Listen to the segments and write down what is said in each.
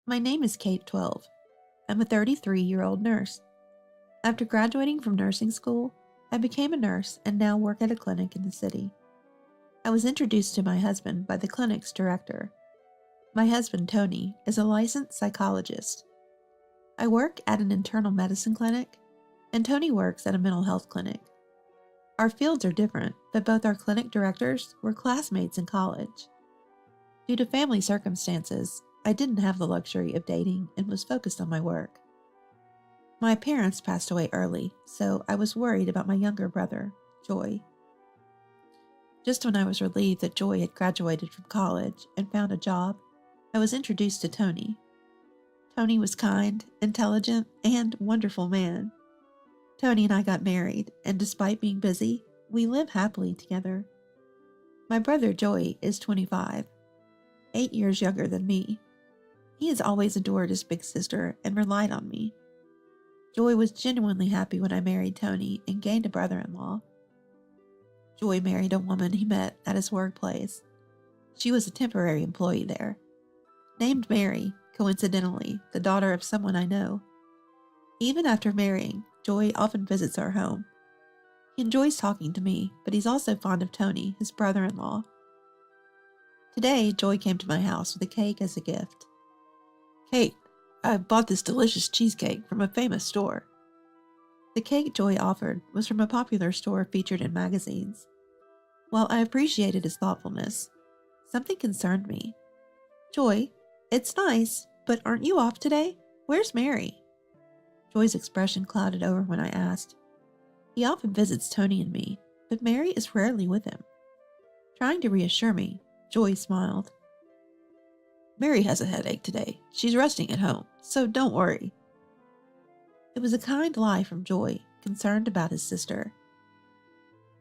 My name is Kate 12. I'm a 33-year-old nurse. After graduating from nursing school, I became a nurse and now work at a clinic in the city. I was introduced to my husband by the clinic's director. My husband, Tony, is a licensed psychologist. I work at an internal medicine clinic, and Tony works at a mental health clinic. Our fields are different, but both our clinic directors were classmates in college. Due to family circumstances, I didn't have the luxury of dating and was focused on my work. My parents passed away early, so I was worried about my younger brother, Joy. Just when I was relieved that Joy had graduated from college and found a job, I was introduced to Tony. Tony was kind, intelligent, and wonderful man. Tony and I got married, and despite being busy, we live happily together. My brother Joy is 25, 8 years younger than me. He has always adored his big sister and relied on me. Joy was genuinely happy when I married Tony and gained a brother-in-law. Joy married a woman he met at his workplace. She was a temporary employee there. Named Mary, coincidentally, the daughter of someone I know. Even after marrying, Joy often visits our home. He enjoys talking to me, but he's also fond of Tony, his brother-in-law. Today, Joy came to my house with a cake as a gift. "Kate, I bought this delicious cheesecake from a famous store." The cake Joy offered was from a popular store featured in magazines. While I appreciated his thoughtfulness, something concerned me. "Joy, it's nice, but aren't you off today? Where's Mary?" Joy's expression clouded over when I asked. He often visits Tony and me, but Mary is rarely with him. Trying to reassure me, Joy smiled. "Mary has a headache today. She's resting at home, so don't worry." It was a kind lie from Joy, concerned about his sister.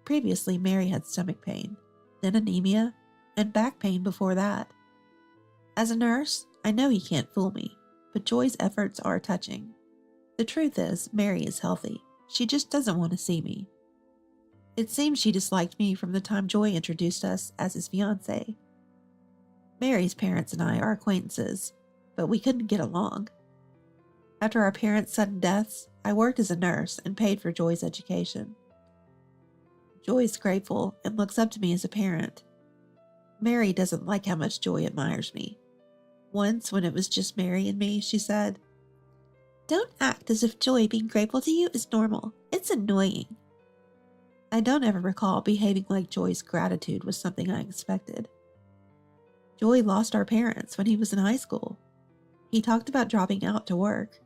Previously, Mary had stomach pain, then anemia, and back pain before that. As a nurse, I know he can't fool me, but Joy's efforts are touching. The truth is, Mary is healthy. She just doesn't want to see me. It seems she disliked me from the time Joy introduced us as his fiancée. Mary's parents and I are acquaintances, but we couldn't get along. After our parents' sudden deaths, I worked as a nurse and paid for Joy's education. Joy's grateful and looks up to me as a parent. Mary doesn't like how much Joy admires me. Once, when it was just Mary and me, she said, "Don't act as if Joy being grateful to you is normal. It's annoying." I don't ever recall behaving like Joy's gratitude was something I expected. Joy lost our parents when he was in high school. He talked about dropping out to work.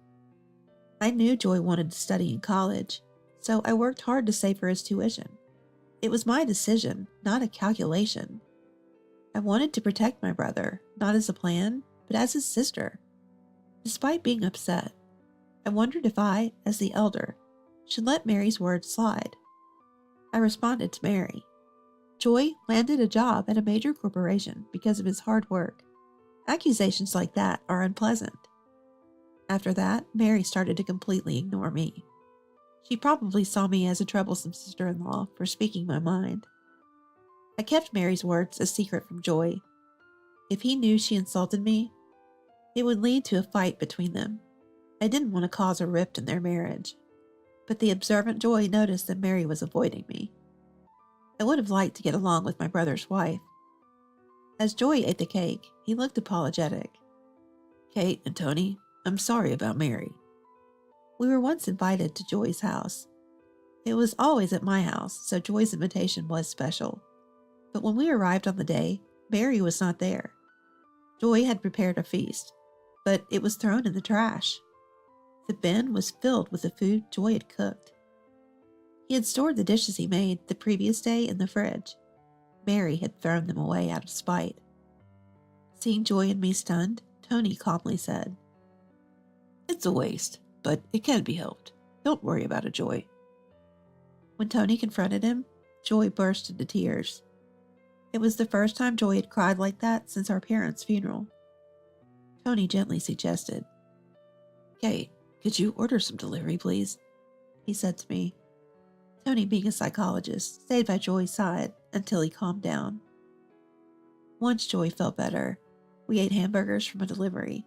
I knew Joy wanted to study in college, so I worked hard to save for his tuition. It was my decision, not a calculation. I wanted to protect my brother, not as a plan, but as his sister. Despite being upset, I wondered if I, as the elder, should let Mary's words slide. I responded to Mary. Joy landed a job at a major corporation because of his hard work. Accusations like that are unpleasant. After that, Mary started to completely ignore me. She probably saw me as a troublesome sister-in-law for speaking my mind. I kept Mary's words a secret from Joy. If he knew she insulted me, it would lead to a fight between them. I didn't want to cause a rift in their marriage. But the observant Joy noticed that Mary was avoiding me. I would have liked to get along with my brother's wife. As Joy ate the cake, he looked apologetic. "Kate and Tony, I'm sorry about Mary." We were once invited to Joy's house. It was always at my house, so Joy's invitation was special. But when we arrived on the day, Mary was not there. Joy had prepared a feast, but it was thrown in the trash. The bin was filled with the food Joy had cooked. He had stored the dishes he made the previous day in the fridge. Mary had thrown them away out of spite. Seeing Joy and me stunned, Tony calmly said, "It's a waste, but it can be helped. Don't worry about it, Joy." When Tony confronted him, Joy burst into tears. It was the first time Joy had cried like that since our parents' funeral. Tony gently suggested, "Kate, could you order some delivery, please?" he said to me. Tony, being a psychologist, stayed by Joy's side until he calmed down. Once Joy felt better, we ate hamburgers from a delivery.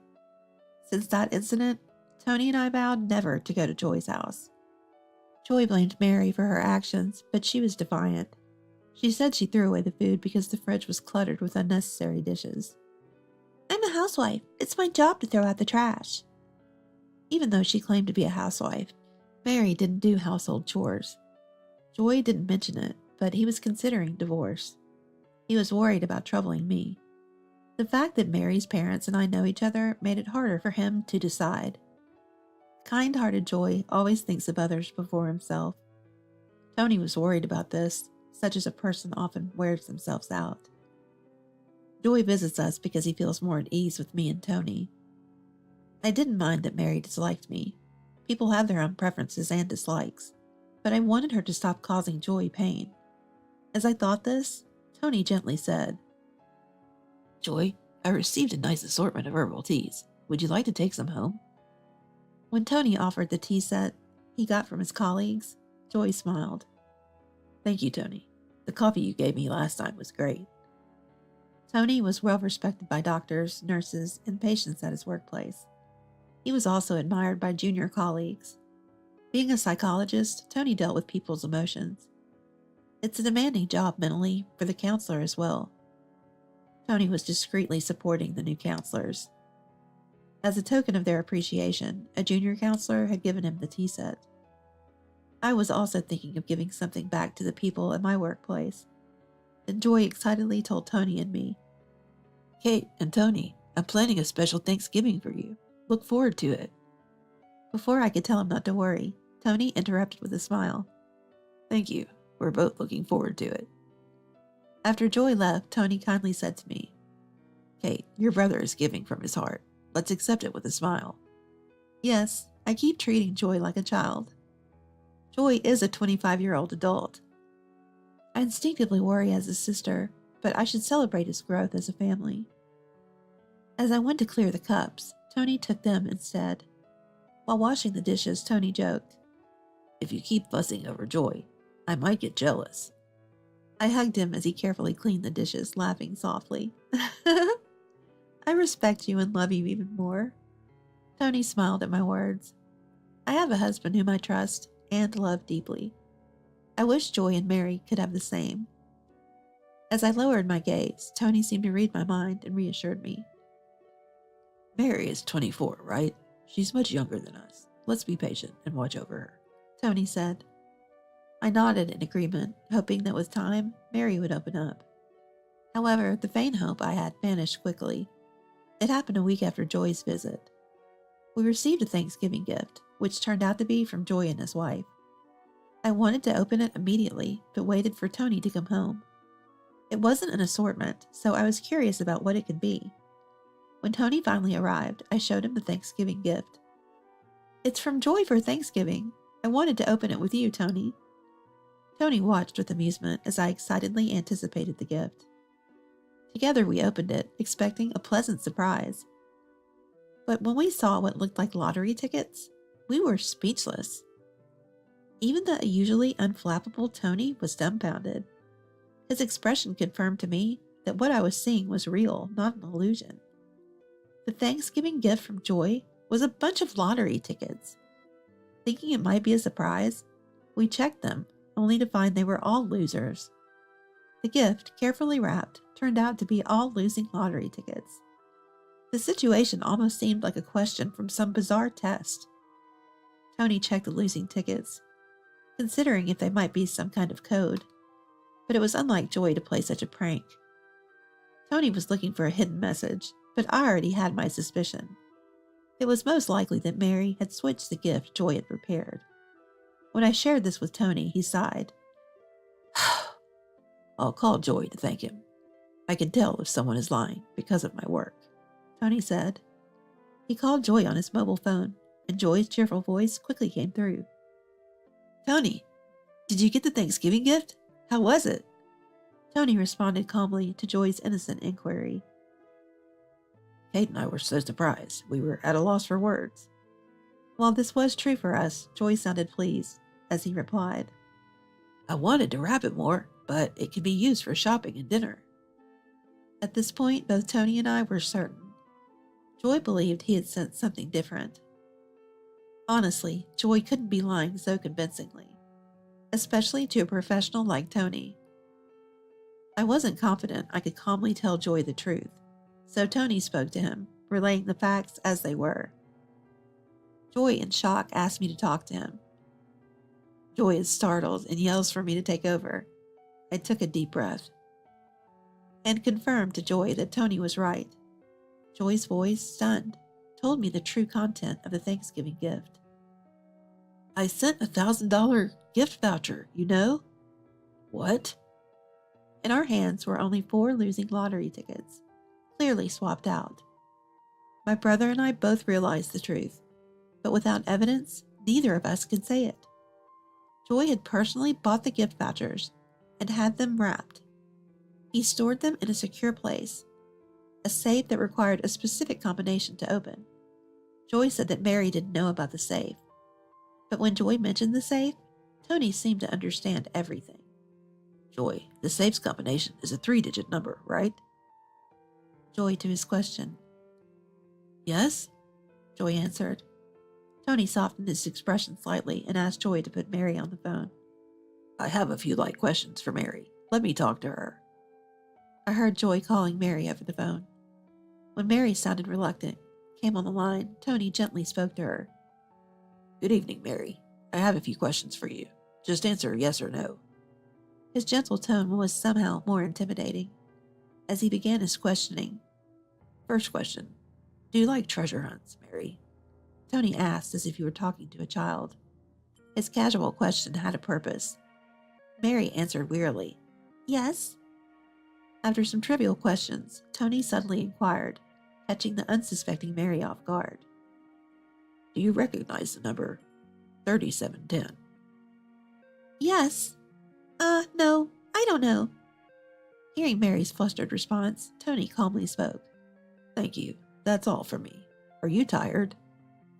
Since that incident, Tony and I vowed never to go to Joy's house. Joy blamed Mary for her actions, but she was defiant. She said she threw away the food because the fridge was cluttered with unnecessary dishes. I'm a housewife. It's my job to throw out the trash. Even though she claimed to be a housewife, Mary didn't do household chores. Joy didn't mention it, but he was considering divorce. He was worried about troubling me. The fact that Mary's parents and I know each other made it harder for him to decide. Kind-hearted Joy always thinks of others before himself. Tony was worried about this, such as a person often wears themselves out. Joy visits us because he feels more at ease with me and Tony. I didn't mind that Mary disliked me. People have their own preferences and dislikes, but I wanted her to stop causing Joy pain. As I thought this, Tony gently said, Joy, I received a nice assortment of herbal teas. Would you like to take some home? When Tony offered the tea set he got from his colleagues, Joy smiled. Thank you, Tony. The coffee you gave me last time was great. Tony was well respected by doctors, nurses, and patients at his workplace. He was also admired by junior colleagues. Being a psychologist, Tony dealt with people's emotions. It's a demanding job mentally for the counselor as well. Tony was discreetly supporting the new counselors. As a token of their appreciation, a junior counselor had given him the tea set. I was also thinking of giving something back to the people at my workplace. Then Joy excitedly told Tony and me, Kate and Tony, I'm planning a special Thanksgiving for you. Look forward to it. Before I could tell him not to worry, Tony interrupted with a smile. Thank you. We're both looking forward to it. After Joy left, Tony kindly said to me, Kate, your brother is giving from his heart. Let's accept it with a smile. Yes, I keep treating Joy like a child. Joy is a 25-year-old adult. I instinctively worry as a sister, but I should celebrate his growth as a family. As I went to clear the cups, Tony took them instead. While washing the dishes, Tony joked, If you keep fussing over Joy, I might get jealous. I hugged him as he carefully cleaned the dishes, laughing softly. I respect you and love you even more. Tony smiled at my words. I have a husband whom I trust and love deeply. I wish Joy and Mary could have the same. As I lowered my gaze, Tony seemed to read my mind and reassured me. Mary is 24, right? She's much younger than us. Let's be patient and watch over her, Tony said. I nodded in agreement, hoping that with time, Mary would open up. However, the vain hope I had vanished quickly. It happened a week after Joy's visit. We received a Thanksgiving gift, which turned out to be from Joy and his wife. I wanted to open it immediately, but waited for Tony to come home. It wasn't an assortment, so I was curious about what it could be. When Tony finally arrived, I showed him the Thanksgiving gift. It's from Joy for Thanksgiving. I wanted to open it with you, Tony. Tony watched with amusement as I excitedly anticipated the gift. Together we opened it, expecting a pleasant surprise. But when we saw what looked like lottery tickets, we were speechless. Even the usually unflappable Tony was dumbfounded. His expression confirmed to me that what I was seeing was real, not an illusion. The Thanksgiving gift from Joy was a bunch of lottery tickets. Thinking it might be a surprise, we checked them, only to find they were all losers. The gift, carefully wrapped, turned out to be all losing lottery tickets. The situation almost seemed like a question from some bizarre test. Tony checked the losing tickets, considering if they might be some kind of code, but it was unlike Joy to play such a prank. Tony was looking for a hidden message, but I already had my suspicion. It was most likely that Mary had switched the gift Joy had prepared. When I shared this with Tony, he sighed. I'll call Joy to thank him. I can tell if someone is lying because of my work, Tony said. He called Joy on his mobile phone, and Joy's cheerful voice quickly came through. Tony, did you get the Thanksgiving gift? How was it? Tony responded calmly to Joy's innocent inquiry. Kate and I were so surprised, we were at a loss for words. While this was true for us, Joy sounded pleased, as he replied, I wanted to wrap it more, but it could be used for shopping and dinner. At this point, both Tony and I were certain. Joy believed he had sensed something different. Honestly, Joy couldn't be lying so convincingly, especially to a professional like Tony. I wasn't confident I could calmly tell Joy the truth, so Tony spoke to him, relaying the facts as they were. Joy, in shock, asked me to talk to him. Joy is startled and yells for me to take over. I took a deep breath and confirmed to Joy that Tony was right. Joy's voice, stunned, told me the true content of the Thanksgiving gift. I sent a $1,000 gift voucher, you know? What? In our hands were only 4 losing lottery tickets, clearly swapped out. My brother and I both realized the truth, but without evidence, neither of us could say it. Joy had personally bought the gift vouchers and had them wrapped. He stored them in a secure place, a safe that required a specific combination to open. Joy said that Mary didn't know about the safe, but when Joy mentioned the safe, Tony seemed to understand everything. Joy, the safe's combination is a 3-digit number, right? Joy to his question. Yes, Joy answered. Tony softened his expression slightly and asked Joy to put Mary on the phone. I have a few light questions for Mary. Let me talk to her. I heard Joy calling Mary over the phone. When Mary sounded reluctant, came on the line, Tony gently spoke to her. Good evening, Mary. I have a few questions for you. Just answer yes or no. His gentle tone was somehow more intimidating. As he began his questioning. First question. Do you like treasure hunts, Mary? Tony asked as if he were talking to a child. His casual question had a purpose. Mary answered wearily. Yes. After some trivial questions, Tony suddenly inquired, catching the unsuspecting Mary off guard. Do you recognize the number 3710? Yes. No, I don't know. Hearing Mary's flustered response, Tony calmly spoke. Thank you. That's all for me. Are you tired?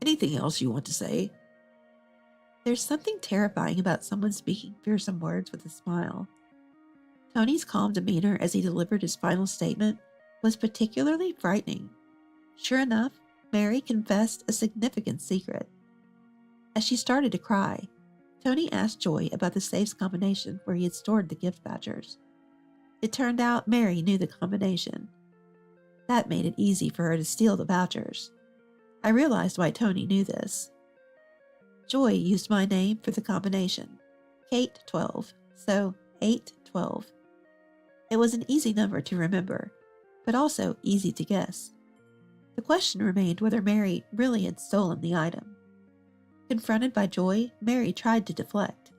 Anything else you want to say? There's something terrifying about someone speaking fearsome words with a smile. Tony's calm demeanor as he delivered his final statement was particularly frightening. Sure enough, Mary confessed a significant secret. As she started to cry, Tony asked Joy about the safe's combination where he had stored the gift vouchers. It turned out Mary knew the combination. That made it easy for her to steal the vouchers. I realized why Tony knew this. Joy used my name for the combination, Kate 12, so 812. It was an easy number to remember, but also easy to guess. The question remained whether Mary really had stolen the item. Confronted by Joy, Mary tried to deflect.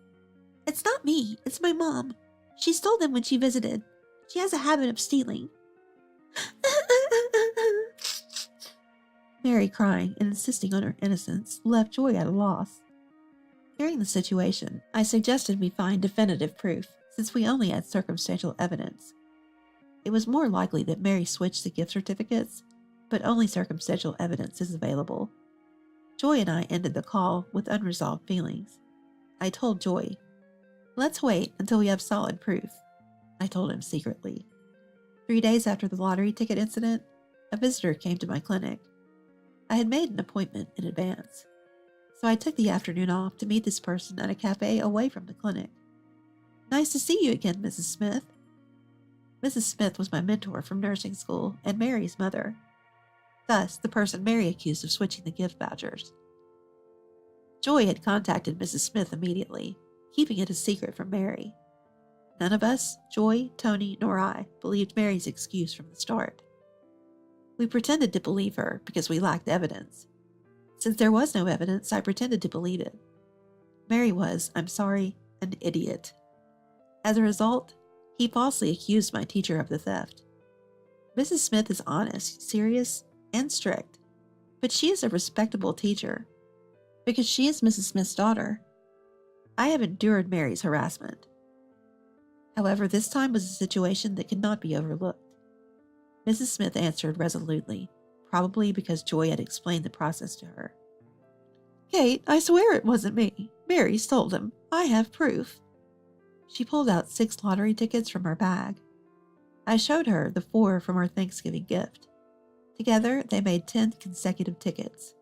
It's not me, it's my mom. She stole them when she visited. She has a habit of stealing. Mary, crying and insisting on her innocence, left Joy at a loss. Hearing the situation, I suggested we find definitive proof, since we only had circumstantial evidence. It was more likely that Mary switched the gift certificates, but only circumstantial evidence is available. Joy and I ended the call with unresolved feelings. I told Joy, let's wait until we have solid proof. I told him secretly. 3 days after the lottery ticket incident, a visitor came to my clinic. I had made an appointment in advance, so I took the afternoon off to meet this person at a cafe away from the clinic. Nice to see you again, Mrs. Smith. Mrs. Smith was my mentor from nursing school and Mary's mother. Thus, the person Mary accused of switching the gift vouchers. Joy had contacted Mrs. Smith immediately, keeping it a secret from Mary. None of us, Joy, Tony, nor I, believed Mary's excuse from the start. We pretended to believe her because we lacked evidence. Since there was no evidence, I pretended to believe it. Mary was, I'm sorry, an idiot. As a result, he falsely accused my teacher of the theft. Mrs. Smith is honest, serious, and strict, but she is a respectable teacher because she is Mrs. Smith's daughter. I have endured Mary's harassment. However, this time was a situation that could not be overlooked. Mrs. Smith answered resolutely, probably because Joy had explained the process to her. Kate, I swear it wasn't me. Mary stole them. I have proof. She pulled out 6 lottery tickets from her bag. I showed her the 4 from her Thanksgiving gift. Together, they made 10 consecutive tickets.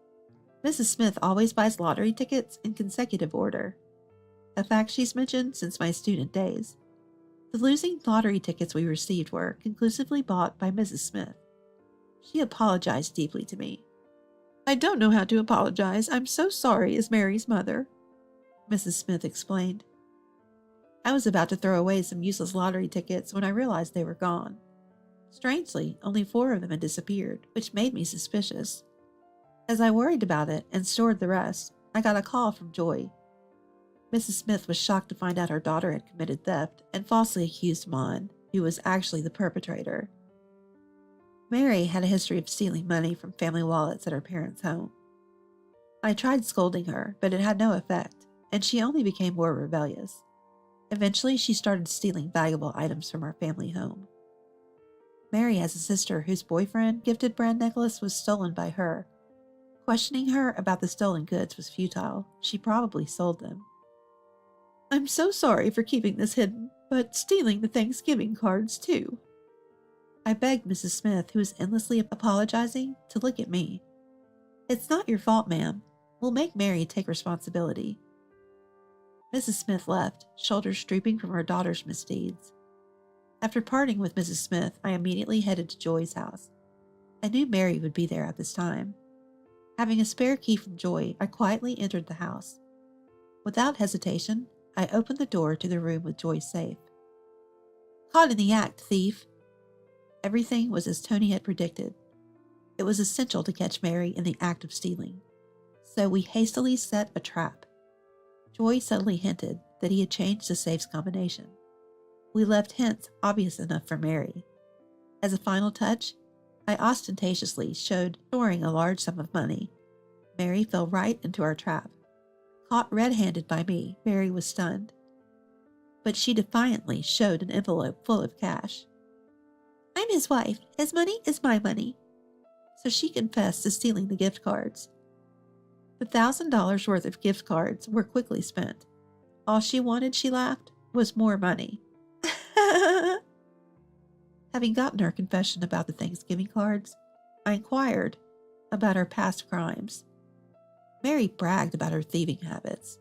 Mrs. Smith always buys lottery tickets in consecutive order, a fact she's mentioned since my student days. The losing lottery tickets we received were conclusively bought by Mrs. Smith. She apologized deeply to me. "I don't know how to apologize. I'm so sorry," as Mary's mother, Mrs. Smith explained. I was about to throw away some useless lottery tickets when I realized they were gone. Strangely, only 4 of them had disappeared, which made me suspicious. As I worried about it and stored the rest, I got a call from Joy. Mrs. Smith was shocked to find out her daughter had committed theft and falsely accused Mon, who was actually the perpetrator. Mary had a history of stealing money from family wallets at her parents' home. I tried scolding her, but it had no effect, and she only became more rebellious. Eventually, she started stealing valuable items from our family home. Mary has a sister whose boyfriend gifted brand necklace was stolen by her. Questioning her about the stolen goods was futile. She probably sold them. "I'm so sorry for keeping this hidden, but stealing the Thanksgiving cards too." I begged Mrs. Smith, who was endlessly apologizing, to look at me. "It's not your fault, ma'am. We'll make Mary take responsibility." Mrs. Smith left, shoulders drooping from her daughter's misdeeds. After parting with Mrs. Smith, I immediately headed to Joy's house. I knew Mary would be there at this time. Having a spare key from Joy, I quietly entered the house. Without hesitation, I opened the door to the room with Joy's safe. "Caught in the act, thief." Everything was as Tony had predicted. It was essential to catch Mary in the act of stealing, so we hastily set a trap. Joy subtly hinted that he had changed the safe's combination. We left hints obvious enough for Mary. As a final touch, I ostentatiously showed storing a large sum of money. Mary fell right into our trap. Caught red-handed by me, Mary was stunned. But she defiantly showed an envelope full of cash. "I'm his wife. His money is my money." So she confessed to stealing the gift cards. The $1,000 worth of gift cards were quickly spent. All she wanted, she laughed, was more money. Having gotten her confession about the Thanksgiving cards, I inquired about her past crimes. Mary bragged about her thieving habits.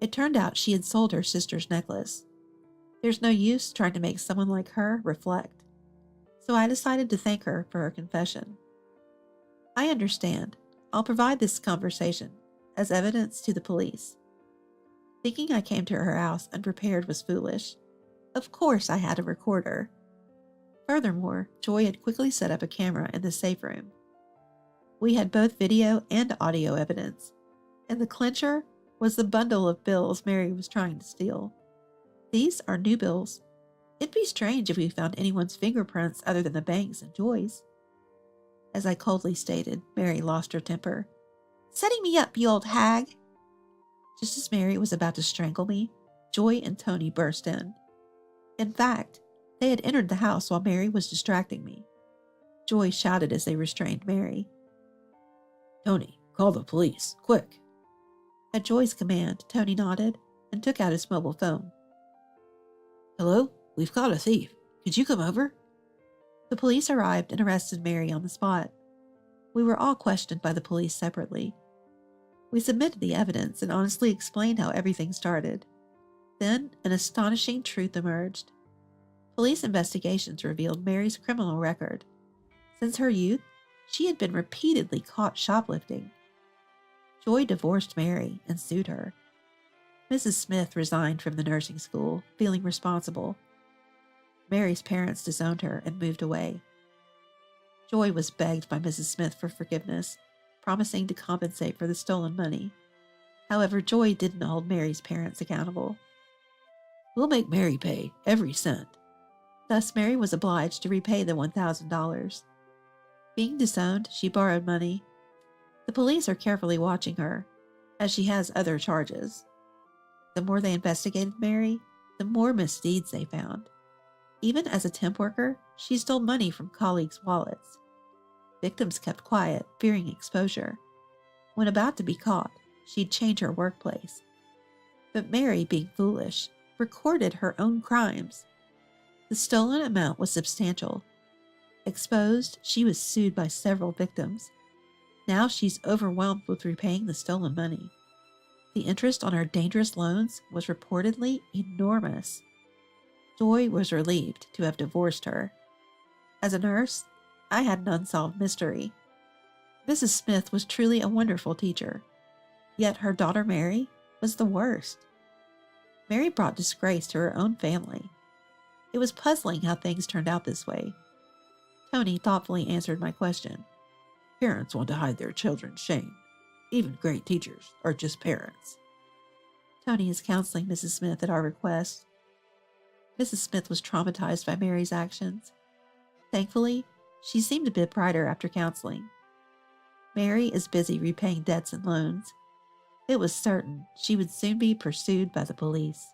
It turned out she had sold her sister's necklace. There's no use trying to make someone like her reflect. So I decided to thank her for her confession. "I understand. I'll provide this conversation as evidence to the police." Thinking I came to her house unprepared was foolish. Of course I had a recorder. Furthermore, Joy had quickly set up a camera in the safe room. We had both video and audio evidence, and the clincher was the bundle of bills Mary was trying to steal. These are new bills. It'd be strange if we found anyone's fingerprints other than the bank's and Joy's. As I coldly stated, Mary lost her temper. "Setting me up, you old hag!" Just as Mary was about to strangle me, Joy and Tony burst in. In fact, they had entered the house while Mary was distracting me. Joy shouted as they restrained Mary. "Tony, call the police, quick." At Joy's command, Tony nodded and took out his mobile phone. "Hello? We've caught a thief. Could you come over?" The police arrived and arrested Mary on the spot. We were all questioned by the police separately. We submitted the evidence and honestly explained how everything started. Then, an astonishing truth emerged. Police investigations revealed Mary's criminal record. Since her youth, she had been repeatedly caught shoplifting. Joy divorced Mary and sued her. Mrs. Smith resigned from the nursing school, feeling responsible. Mary's parents disowned her and moved away. Joy was begged by Mrs. Smith for forgiveness, promising to compensate for the stolen money. However, Joy didn't hold Mary's parents accountable. "We'll make Mary pay every cent." Thus, Mary was obliged to repay the $1,000. Being disowned, she borrowed money. The police are carefully watching her, as she has other charges. The more they investigated Mary, the more misdeeds they found. Even as a temp worker, she stole money from colleagues' wallets. Victims kept quiet, fearing exposure. When about to be caught, she'd change her workplace. But Mary, being foolish, recorded her own crimes. The stolen amount was substantial. Exposed, she was sued by several victims. Now she's overwhelmed with repaying the stolen money. The interest on her dangerous loans was reportedly enormous. Joy was relieved to have divorced her. As a nurse, I had an unsolved mystery. Mrs. Smith was truly a wonderful teacher, yet her daughter Mary was the worst. Mary brought disgrace to her own family. It was puzzling how things turned out this way. Tony thoughtfully answered my question. Parents want to hide their children's shame. Even great teachers are just parents. Tony is counseling Mrs. Smith at our request. Mrs. Smith was traumatized by Mary's actions. Thankfully, she seemed a bit brighter after counseling. Mary is busy repaying debts and loans. It was certain she would soon be pursued by the police.